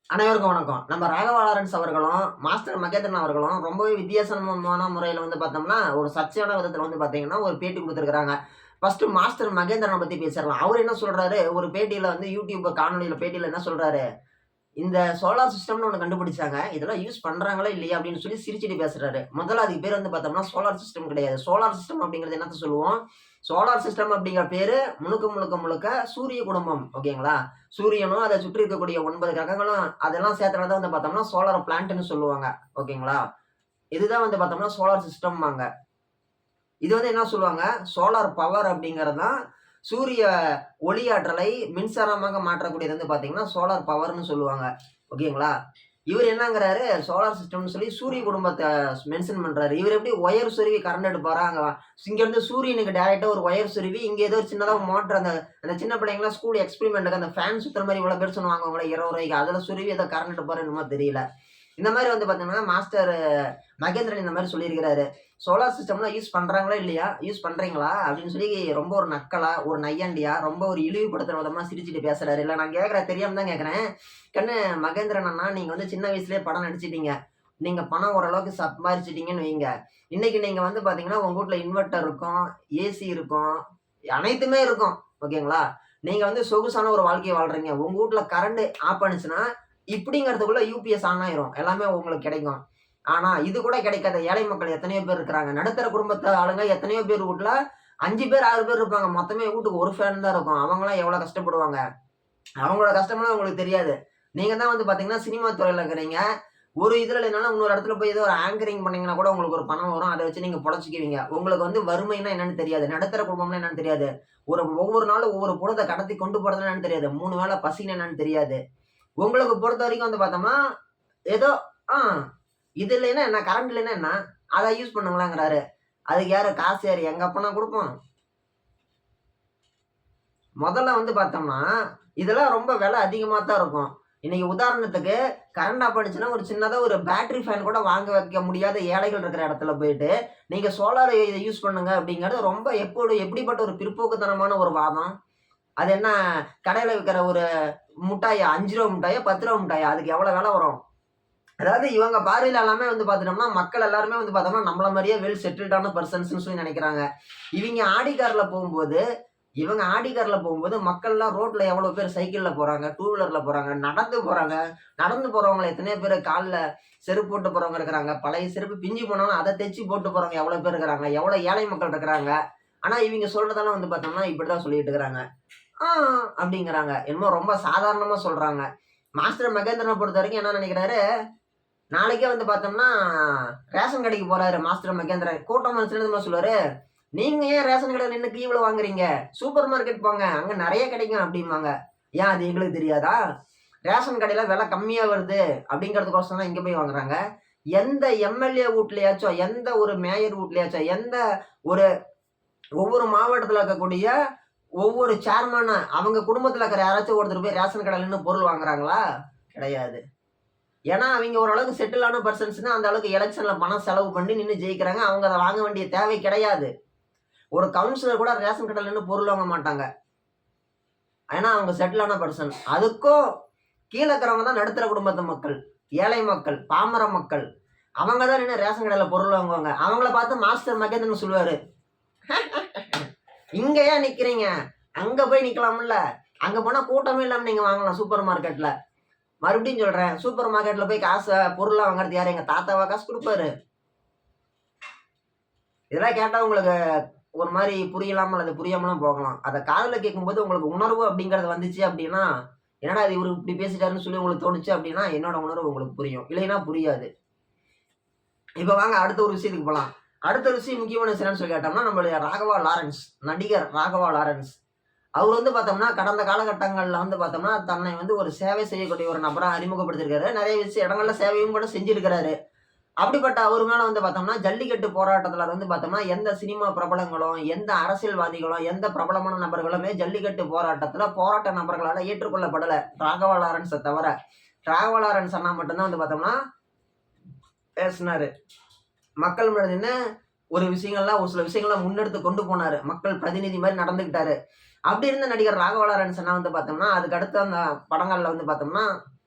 அனைவருக்கும் வணக்கம். நம்ம ராகவா லாரன்ஸ் அவர்களும், மாஸ்டர் மகேந்திரன் அவர்களும் ரொம்பவே வித்தியாசமான முறையில பார்த்தோம்னா, ஒரு சர்ச்சையான விதத்தில பார்த்தீங்கன்னா, ஒரு பேட்டி குடுத்திருக்கிறாங்க. ஃபர்ஸ்ட்டு மாஸ்டர் மகேந்திரன பத்தி பேசிறலாம். அவரு என்ன சொல்றாரு, ஒரு பேட்டியில YouTube காணொளியில பேட்டியில என்ன சொல்றாரு, இந்த சோலார் சிஸ்டம்னு ஒண்ணு கண்டுபிடிச்சாங்க. இதெல்லாம் யூஸ் பண்றாங்களா இல்லையா அப்படின்னு சொல்லி சிரிச்சுட்டு பேசுறாரு. முதல்ல அதுக்கு பேர் பார்த்தோம்னா, சோலார் சிஸ்டம் கிடையாது. சோலார் சிஸ்டம் அப்படிங்கிறது என்னத்த சொல்லுவோம்? சோலார் சிஸ்டம் அப்படிங்கிற பேரு முழுக்க சூரிய குடும்பம். ஓகேங்களா? சூரியனும் அதை சுற்றி இருக்கக்கூடிய 9 கிரகங்களும் அதெல்லாம் சேர்த்தனால தான் பார்த்தோம்னா, சோலார் பிளான்ட்ன்னு சொல்லுவாங்க. ஓகேங்களா? இதுதான் பார்த்தோம்னா, சோலார் சிஸ்டம்பாங்க. இது என்ன சொல்லுவாங்க, சோலார் பவர் அப்படிங்கிறது தான் சூரிய ஒளியாற்றலை மின்சாரமாக மாற்றக்கூடியது பார்த்தீங்கன்னா, சோலார் பவர்ன்னு சொல்லுவாங்க. ஓகேங்களா? இவரு என்னங்கிறாரு, சோலார் சிஸ்டம்னு சொல்லி சூரிய குடும்பத்த மென்ஷன் பண்றாரு. இவரு எப்படி ஒயர் சொருவி கரண்ட் எடுப்பாரா? இங்கருந்து சூரியனுக்கு டைரக்ட்டா ஒரு ஒயர் சொருவி, இங்க ஏதோ ஒரு சின்னதா மோட்டர் அந்த அந்த சின்ன பிள்ளைங்கலாம் ஸ்கூல் எக்ஸ்பெரிமென்ட்க்கு அந்த ஃபேன் சுத்துற மாரி இவ்வளோ பெருசுன்னு வாங்குவாங்கல்ல ₹20 அதுல சொருவி ஏதோ கரண்ட் எடுப்பாரோ என்னமோ தெரியல. இந்த மாரி பார்த்தீங்கன்னா, மாஸ்டர் மகேந்திரன் இந்த மாரி சொல்லியிருக்கிறாரு. சோலார் சிஸ்டம்லாம் யூஸ் பண்றாங்களா இல்லையா? யூஸ் பண்றீங்களா? அப்படின்னு சொல்லி ரொம்ப ஒரு நக்கலா, ஒரு நையாண்டியா, ரொம்ப ஒரு இழிவுபடுத்துற விதமா சிரிச்சுட்டு பேசுறாரு. இல்ல நான் கேட்கிறேன், தெரியாம தான் கேட்கிறேன். கண்ணு மகேந்திரன் அண்ணா, நீங்க சின்ன வயசுலயே படம் நடிச்சிட்டீங்க. நீங்க பணம் ஓரளவுக்கு சம்பாரிச்சுட்டீங்கன்னு வைங்க. இன்னைக்கு நீங்க பார்த்தீங்கன்னா, உங்க வீட்ல இன்வெர்டர் இருக்கும், ஏசி இருக்கும், அனைத்துமே இருக்கும். ஓகேங்களா? நீங்க சொகுசான ஒரு வாழ்க்கைய வாழ்றீங்க. உங்க வீட்ல கரண்ட் ஆஃப் ஆனுச்சுன்னா, இப்படிங்கிறதுக்குள்ள யூபிஎஸ் ஆன் ஆயிரும். எல்லாமே உங்களுக்கு கிடைக்கும். ஆனா, இது கூட கிடைக்காத ஏழை மக்கள் எத்தனையோ பேர் இருக்கிறாங்க. நடுத்தர குடும்பத்த ஆளுங்க எத்தனையோ பேர் வீட்ல 5 பேர், 6 பேர் இருப்பாங்க. மொத்தமே வீட்டுக்கு ஒரு ஃபேன் தான் இருக்கும். அவங்கலாம் எவ்வளோ கஷ்டப்படுவாங்க. அவங்களோட கஷ்டம்லாம் உங்களுக்கு தெரியாது. நீங்க தான் பார்த்தீங்கன்னா, சினிமா துறையில இருக்கிறீங்க. ஒரு இதுல இல்லனாலும் இன்னொரு இடத்துல போய் ஏதோ ஒரு ஆங்கரிங் பண்ணீங்கன்னா கூட உங்களுக்கு ஒரு பணம் வரும். அத வச்சு நீங்க பொழச்சுக்குவீங்க. உங்களுக்கு வறுமைன்னா என்னன்னு தெரியாது. நடுத்தர குடும்பம்னா என்னன்னு தெரியாது. ஒவ்வொரு நாளும் ஒவ்வொரு பொழுத கடத்தி கொண்டு போறதுன்னா என்னன்னு தெரியாது. 3 வேள பசின்னா என்னன்னு தெரியாது. உங்களுக்கு பொறுத்தவரைக்கும் பார்த்தோம்னா, ஏதோ ஆ இது இல்லைன்னா என்ன? கரண்ட் இல்லைன்னா என்ன? அத யூஸ் பண்ணுங்களேங்கிறாரு. அதுக்கு காசு யாரு? எங்க அப்பனா குடுப்பான். முதல்ல பார்த்தோம்னா, இதெல்லாம் ரொம்ப விலை அதிகமா தான் இருக்கும். இன்னைக்கு உதாரணத்துக்கு கரண்ட் ஆஃப் ஆனுச்சுன்னா, ஒரு சின்னதா ஒரு பேட்டரி ஃபேன் கூட வாங்க வைக்க முடியாத ஏழைகள் இருக்கிற இடத்துல போயிட்டு, நீங்க சோலார் இத யூஸ் பண்ணுங்க அப்படிங்கிறது ரொம்ப எப்படிப்பட்ட ஒரு பிற்போக்குத்தனமான ஒரு வாதம். அது என்ன கடையில விக்கிற ஒரு முட்டாயா? ₹5 முட்டாயா? ₹10 முட்டாயா? அதுக்கு எவ்வளவு விலை வரும்? அதாவது இவங்க பார்வையில எல்லாமே பார்த்துட்டோம்னா, மக்கள் எல்லாருமே பார்த்தோம்னா, நம்மள மாரியே வெல் செட்டில்டான பெர்சன்ஸ்ன்னு சொல்லி நெனைக்கிறாங்க. இவிங்க ஆடி கார்ல போகும்போது மக்கள்லாம் ரோட்ல எவ்வளோ பேர் சைக்கிள்ல போறாங்க, டூ வீலர்ல போறாங்க, நடந்து போறாங்க. நடந்து போறவங்கள எத்தனையோ பேரு கால்ல செருப்பு போட்டு போறவங்க இருக்கிறாங்க. பழைய செருப்பு பிஞ்சு போனாலும் அத தச்சு போட்டு போறவங்க எவ்வளோ பேர் இருக்கிறாங்க. எவ்வளோ ஏழை மக்கள் இருக்கிறாங்க. ஆனா இவிங்க சொல்றதெல்லாம் பார்த்தோம்னா, இப்படிதான் சொல்லிட்டு இருக்கிறாங்க. ஆ அப்படிங்கிறாங்க. என்னமோ ரொம்ப சாதாரணமா சொல்றாங்க. மாஸ்டர் மகேந்திரன பொறுத்தவரைக்கும் என்ன நெனைக்கிறாரு, நாளைக்கே பார்த்தோம்னா, ரேஷன் கடைக்கு போறாரு மாஸ்டர் மகேந்திரன். கூட்டமா இருந்துச்சுன்னா சொல்லுவாரு, "நீங்க ஏன் ரேஷன் கடையில நின்னு கீவுல வாங்குறீங்க? சூப்பர் மார்க்கெட் போங்க. அங்க நெறைய கிடைக்கும்" அப்படிம்பாங்க. ஏன் அது எங்களுக்கு தெரியாதா? ரேஷன் கடையில விலை கம்மியா வருது அப்படிங்கிறதுக்கோசரம் தான் இங்க போய் வாங்குறாங்க. எந்த எம்எல்ஏ வீட்லயாச்சும், எந்த ஒரு மேயர் வீட்லயாச்சும், எந்த ஒரு ஒவ்வொரு மாவட்டத்துல இருக்கக்கூடிய ஒவ்வொரு சேர்மன் அவங்க குடும்பத்துல இருக்கிற யாராச்சும் ஒருத்தர் போய் ரேஷன் கடையில நின்னு பொருள் வாங்குறாங்களா? கிடையாது. ஏன்னா, அவிங்க ஓரளவுக்கு செட்டில் பெர்சன்ஸ்ன்னா, அந்த அளவுக்கு எலக்ஷன்ல பணம் செலவு பண்ணி நின்னு ஜெயிக்கிறாங்க. அவங்க அத வாங்க வேண்டிய தேவை கிடையாது. ஒரு கவுன்சிலர் கூட ரேஷன் கடையில நின்னு பொருள் வாங்க மாட்டாங்க. ஏன்னா, அவங்க செட்டில் பெர்சன். அதுக்கும் கீழ இருக்கிறவங்க தான் நடுத்தர குடும்பத்து மக்கள், ஏழை மக்கள், பாமர மக்கள். அவங்க தான் நின்னு ரேஷன் கடையில பொருள் வாங்குவாங்க. அவங்கள பார்த்து மாஸ்டர் மகேந்திரன் சொல்லுவாரு, "இங்க ஏன் நிக்கிறீங்க? அங்க போய் நிக்கலாம்ல. அங்க போனா கூட்டமே இல்லாம நீங்க வாங்கலாம் சூப்பர் மார்க்கெட்ல." மறுபடியும் சொல்றேன், சூப்பர் மார்க்கெட்ல போய் பொருள்லாம் வாங்குறது யாரு? எங்க தாத்தாவா காசு குடுப்பாரு? இதெல்லாம் கேட்டா உங்களுக்கு ஒரு மாரி புரியலாம அல்லது புரியாமலும் போகலாம். அத காதுல கேட்கும்போது உங்களுக்கு உணர்வு அப்படிங்கிறது வந்துச்சு அப்படின்னா, என்னடா இது இவரு இப்படி பேசிட்டாருன்னு சொல்லி உங்களுக்கு தோணுச்சு அப்படின்னா, என்னோட உணர்வு உங்களுக்கு புரியும். இல்லைன்னா புரியாது. இப்ப வாங்க அடுத்த ஒரு விஷயத்துக்கு போலாம். அடுத்த விஷயம் முக்கியமான விஷயம் என்னன்னு சொல்லி கேட்டோம்னா, நம்மளுடைய ராகவா லாரன்ஸ், நடிகர் ராகவா லாரன்ஸ். அவரு பார்த்தோம்னா, கடந்த காலகட்டங்கள்ல பார்த்தோம்னா, தன்னை ஒரு சேவை செய்யக்கூடிய ஒரு நபரா அறிமுகப்படுத்தியிருக்காரு. நெறைய இடங்கள்ல சேவையும் கூட செஞ்சிருக்கிறாரு. அப்படிப்பட்ட அவரு மேல பார்த்தோம்னா, ஜல்லிக்கட்டு போராட்டத்துல பார்த்தோம்னா, எந்த சினிமா பிரபலங்களும், எந்த அரசியல்வாதிகளும், எந்த பிரபலமான நபர்களுமே ஜல்லிக்கட்டு போராட்டத்துல போராட்ட நபர்களால ஏற்றுக்கொள்ளப்படல. ராகவா லாரன்ஸ தவிர. ராகவா லாரன்ஸ் அண்ணா மட்டும் தான் பார்த்தோம்னா பேசினாரு. மக்கள் முன்னாடி நின்னு ஒரு சில விஷயங்கள்லாம் முன்னெடுத்து கொண்டு போனாரு. மக்கள் பிரதிநிதி மாரி நடந்துக்கிட்டாரு. அப்படி இருந்த நடிகர் ராகவா லாரன்ஸ் அண்ணா பார்த்தோம்னா, அதுக்கு அடுத்து அந்த படங்கள்ல பார்த்தோம்னா,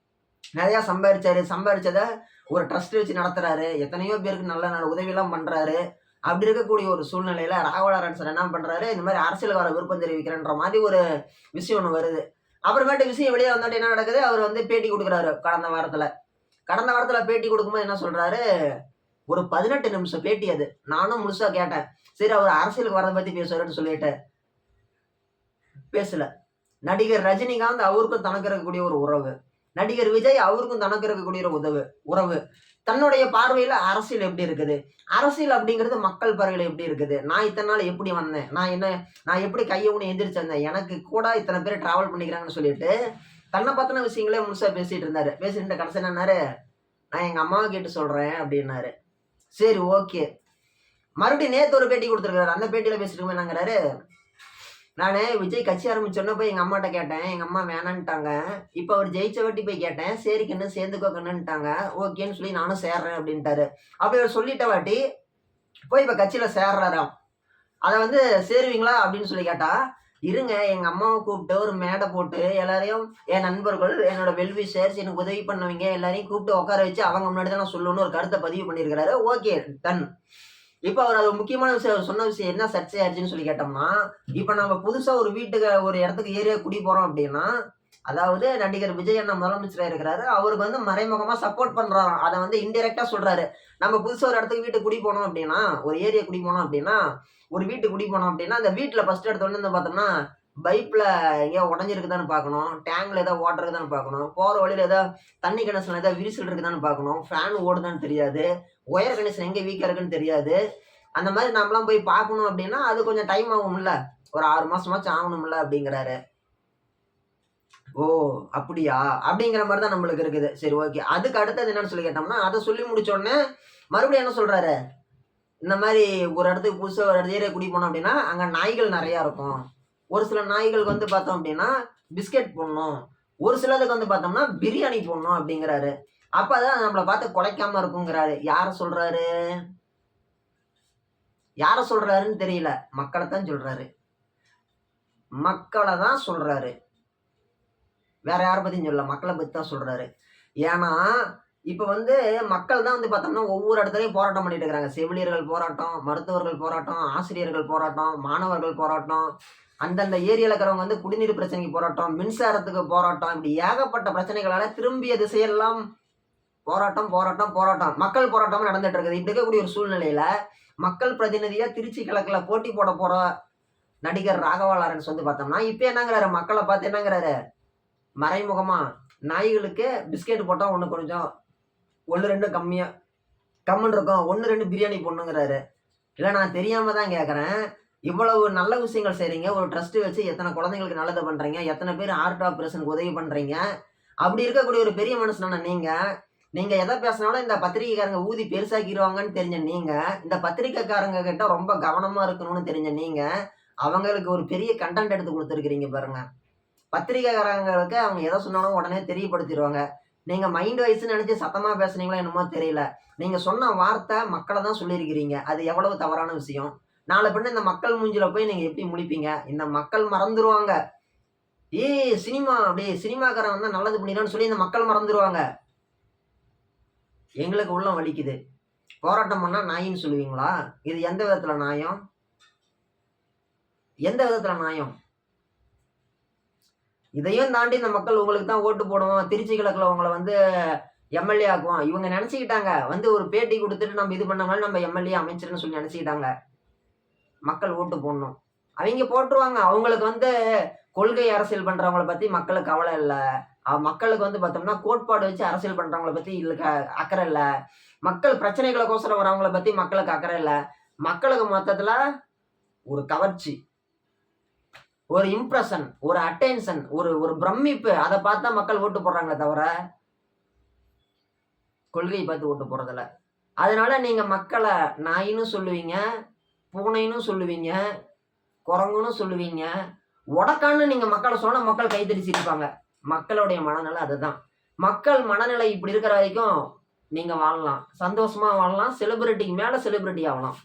நிறையா சம்பாதிச்சாரு. சம்பாதிச்சத ஒரு ட்ரஸ்ட் வச்சு நடத்துறாரு. எத்தனையோ பேருக்கு நல்ல நல்ல உதவிலாம் பண்றாரு. அப்படி இருக்கக்கூடிய ஒரு சூழ்நிலையில ராகவா லாரன்ஸ் சார் என்ன பண்றாரு, இந்த மாதிரி அரசியலுக்கு வர விருப்பம் தெரிவிக்கிறேன்ற மாதிரி ஒரு விஷயம் ஒண்ணு வருது. அப்புறமேட்டு விஷயம் வெளியே வந்தாட்டி என்ன நடக்குது, அவர் வந்து பேட்டி குடுக்குறாரு கடந்த வாரத்துல. கடந்த வாரத்துல பேட்டி குடுக்கும்போது என்ன சொல்றாரு, ஒரு 18 நிமிஷம் பேட்டி அது. நானும் முழுசா கேட்டேன். சரி அவர் அரசியலுக்கு வரத பத்தி பேசுவாருன்னு சொல்லிட்டு பேசல. நடிகர் ரஜினிகாந்த் அவருக்கும் தனக்கு இருக்கக்கூடிய ஒரு உறவு. நடிகர் விஜய் அவருக்கும் தனக்கு இருக்கக்கூடிய ஒரு உறவு. தன்னுடைய பார்வையில அரசியல் எப்படி இருக்குது? அரசியல் அப்படிங்கிறது மக்கள் பார்வையில எப்படி இருக்குது? நான் இத்தன நாள் எப்படி வந்தேன்? நான் எப்படி கைய ஊனி எந்திரிச்சு வந்தேன்? எனக்கு கூட இத்தன பேர் டிராவல் பண்ணிக்கிறாங்கன்னு சொல்லிட்டு, தன்ன பத்தின விஷயங்களே முழுசா பேசிட்டு இருந்தாரு. பேசிட்டு கடைசில என்னாரு, நான் எங்க அம்மாவ கேட்டு சொல்றேன் அப்படின்னாரு. சரி ஓகே. மறுபடியும் நேத்து ஒரு பேட்டி குடுத்திருக்காரு. அந்த பேட்டியில பேசிட்டு இருக்கும்போது என்னங்கிறாரு, நானு விஜய் கட்சி ஆரம்பிச்சோன்னே போய் எங்க அம்மாட்ட கேட்டேன். எங்க அம்மா வேணான்ட்டாங்க. இப்ப அவர் ஜெயிச்ச வாட்டி போய் கேட்டேன். சரி கண்ணு சேர்ந்துக்கோ கண்ணுன்ட்டாங்க. ஓகேன்னு சொல்லி நானும் சேர்றேன் அப்படின்ட்டாரு. அப்படி அவர் சொல்லிட்ட வாட்டி போய் இப்ப கட்சியில சேர்றாராம். அத வந்து சேருவீங்களா அப்படின்னு சொல்லி கேட்டா, இருங்க எங்க அம்மாவ கூப்பிட்டு ஒரு மேடை போட்டு எல்லாரையும் என் நண்பர்கள், என்னோட வெல் விஷர்ஸ், எனக்கு உதவி பண்ணவங்க எல்லாரையும் கூப்பிட்டு உட்கார வச்சு அவங்க முன்னாடி தான் நான் சொல்லணும்னு ஒரு கருத்தை பதிவு பண்ணியிருக்கிறாரு. Okay done. இப்ப அவர் அது முக்கியமான விஷயம் அவர் சொன்ன விஷயம் என்ன சர்ச்சையாச்சுன்னு சொல்லி கேட்டோம்னா, இப்ப நம்ம புதுசா ஒரு வீட்டுக்கு ஒரு இடத்துக்கு ஏரியா குடி போறோம் அப்படின்னா, அதாவது நடிகர் விஜய் அண்ணா முதலமைச்சரா இருக்கிறாரு. அவருக்கு வந்து மறைமுகமா சப்போர்ட் பண்றாராம். அத வந்து இன்டைரக்ட்டா சொல்றாரு. நம்ம புதுசா ஒரு இடத்துக்கு வீட்டுக்கு குடி போனோம் அப்படின்னா, ஒரு ஏரியா குடி போனோம் அப்படின்னா, ஒரு வீட்டுக்கு குடி போனோம் அப்படின்னா, அந்த வீட்ல ஃபர்ஸ்ட் எடுத்த உடனே வந்து பார்த்தோம்னா, பைப்ல எங்கேயோ உடைஞ்சிருக்குதான்னு பார்க்கணும். டேங்க்ல ஏதோ வாட்டர் இருக்குதான்னு பார்க்கணும். போற வழியில ஏதோ தண்ணி கனெக்ஷன்ல ஏதோ விரிசல் இருக்குதான்னு பார்க்கணும். ஃபேன் ஓடுதான்னு தெரியாது. ஒயர் கனெக்ஷன் எங்க வீக்கா இருக்குன்னு தெரியாது. அந்த மாதிரி நாமலாம் போய் பார்க்கணும் அப்படின்னா, அது கொஞ்சம் டைம் ஆகும்ல. ஒரு 6 மாசமாச்சும் ஆகணும்ல அப்படிங்கிறாரு. ஓ! அப்படியா? அப்படிங்கிற மாரி தான் நம்மளுக்கு இருக்குது. சரி ஓகே. அதுக்கு அடுத்தது என்னன்னு சொல்லி கேட்டோம்னா, அத சொல்லி முடிச்ச உடனே மறுபடியும் என்ன சொல்றாரு, இந்த மாரி ஒரு இடத்துக்கு புதுசா ஒரு ஏரியா குடி போனோம் அப்படின்னா, அங்க நாய்கள் நெறையா இருக்கும். ஒரு சில நாய்களுக்கு வந்து பார்த்தோம் அப்படின்னா, பிஸ்கட் போடணும். ஒரு சிலதுக்கு வந்து பார்த்தோம்னா, பிரியாணி போடணும் அப்படிங்கிறாரு. அப்பதான் நம்மள பார்த்து கொலைக்காம இருக்குங்கிறாரு. யார சொல்றாரு? யார சொல்றாருன்னு தெரியல. மக்களத்தான் சொல்றாரு. மக்கள தான் சொல்றாரு. வேற யார பத்தியும் சொல்லல. மக்கள பத்தி தான் சொல்றாரு. ஏன்னா, இப்ப வந்து மக்கள் தான் வந்து பார்த்தோம்னா, ஒவ்வொரு இடத்துலயும் போராட்டம் பண்ணிட்டு இருக்காங்க. செவிலியர்கள் போராட்டம், மருத்துவர்கள் போராட்டம், ஆசிரியர்கள் போராட்டம், மாணவர்கள் போராட்டம், அந்தந்த ஏரியால இருக்கிறவங்க வந்து குடிநீர் பிரச்சனைக்கு போராட்டம், மின்சாரத்துக்கு போராட்டம், இப்படி ஏகப்பட்ட பிரச்சனைகளால திரும்பிய திசையெல்லாம் போராட்டம், போராட்டம், போராட்டம். மக்கள் போராட்டமா நடந்துட்டு இருக்குது. இப்படி இருக்கக்கூடிய ஒரு சூழ்நிலையில, மக்கள் பிரதிநிதியா திருச்சி கிழக்குல போட்டி போட போற நடிகர் ராகவா லாரன்ஸ் வந்து பார்த்தோம்னா, இப்ப என்னங்கிறாரு, மக்கள பார்த்து என்னங்கிறாரு, மறைமுகமா நாய்களுக்கு பிஸ்கட் போட்டா ஒண்ணு கொஞ்சம் 1, 2 கம்மியா கம்முன்னு இருக்கும். 1, 2 பிரியாணி போடணுங்கிறாரு. இல்ல நான் தெரியாம தான் கேட்கறேன். இவ்வளவு நல்ல விஷயங்கள் செய்றீங்க. ஒரு ட்ரஸ்ட் வச்சு எத்தன குழந்தைகளுக்கு நல்லது பண்றீங்க. எத்தன பேர் ஹார்ட் ஆபரேஷனுக்கு உதவி பண்றீங்க. அப்படி இருக்கக்கூடிய ஒரு பெரிய மனுஷனான நீங்க, நீங்க எத பேசினாலும் இந்த பத்திரிக்கைக்காரங்க ஊதி பெருசாக்கிருவாங்கன்னு தெரிஞ்ச நீங்க, இந்த பத்திரிக்கைக்காரங்க கிட்ட ரொம்ப கவனமா இருக்கணும்னு தெரிஞ்ச நீங்க, அவங்களுக்கு ஒரு பெரிய கன்டென்ட் எடுத்து குடுத்துருக்கிறீங்க பாருங்க. பத்திரிக்கைக்காரங்களுக்கு அவங்க எத சொன்னாலும் உடனே தெரியப்படுத்திருவாங்க. நீங்க மைண்ட் வாய்ஸ்ன்னு நெனச்சு சத்தமா பேசுனீங்களோ என்னமோ தெரியல. நீங்க சொன்ன வார்த்தை மக்கள தான் சொல்லியிருக்கிறீங்க. அது எவ்வளவு தவறான விஷயம். நாள பின்ன இந்த மக்கள் மூஞ்சில போய் நீங்க எப்படி முழிப்பீங்க? இந்த மக்கள் மறந்துருவாங்க. ஏய் சினிமா அப்படியே சினிமாக்காரன் வந்தா நல்லது பண்ணிருவான்னு சொல்லி இந்த மக்கள் மறந்துருவாங்க. எங்களுக்கு உள்ளம் வலிக்குது. போராட்டம் பண்ணா நாயின்னு சொல்லுவீங்களா? இது எந்த விதத்துல நியாயம்? எந்த விதத்துல நியாயம்? இதையும் தாண்டி இந்த மக்கள் உங்களுக்கு தான் ஓட்டு போடுவோம். திருச்சி கிழக்குல உங்கள வந்து எம்.எல்.ஏ ஆக்குவோம். இவங்க நெனச்சுக்கிட்டாங்க. வந்து ஒரு பேட்டி குடுத்துட்டு நம்ம இது பண்ணோம்னாலும் நம்ம எம்.எல்.ஏ, அமைச்சர்ன்னு சொல்லி நெனச்சுக்கிட்டாங்க. மக்கள் ஓட்டு போடணும். அவைங்க போட்டுருவாங்க. அவங்களுக்கு வந்து கொள்கை அரசியல் பண்றவங்கள பத்தி மக்களுக்கு கவல இல்ல. மக்களுக்கு வந்து பார்த்தோம்னா, கோட்பாடு வச்சு அரசியல் பண்றவங்கள பத்தி அக்கறை இல்ல. மக்கள் பிரச்சனைகளுக்கோசரம் வரவங்கள பத்தி மக்களுக்கு அக்கறை இல்ல. மக்களுக்கு மொத்தத்துல ஒரு கவர்ச்சி, ஒரு இம்ப்ரஷன், ஒரு அட்டென்ஷன், ஒரு ஒரு பிரமிப்பு. அத பார்த்து தான் மக்கள் ஓட்டு போடுறாங்களே தவிர, கொள்கைய பார்த்து ஓட்டு போடுறதில்ல. அதனால நீங்க மக்கள நாயின்னு சொல்லுவீங்க, பூனைன்னு சொல்லுவீங்க, குரங்குன்னு சொல்லுவீங்க. ஒடக்கான்னு நீங்க மக்கள சொன்னா மக்கள் கைத்தட்டி சிரிப்பாங்க. மக்களுடைய மனநிலை அதுதான். மக்கள் மனநிலை இப்படி இருக்கிற வரைக்கும் நீங்க வாழலாம். சந்தோஷமா வாழலாம். செலிபிரிட்டிக்கு மேல செலிபிரிட்டி ஆகலாம்.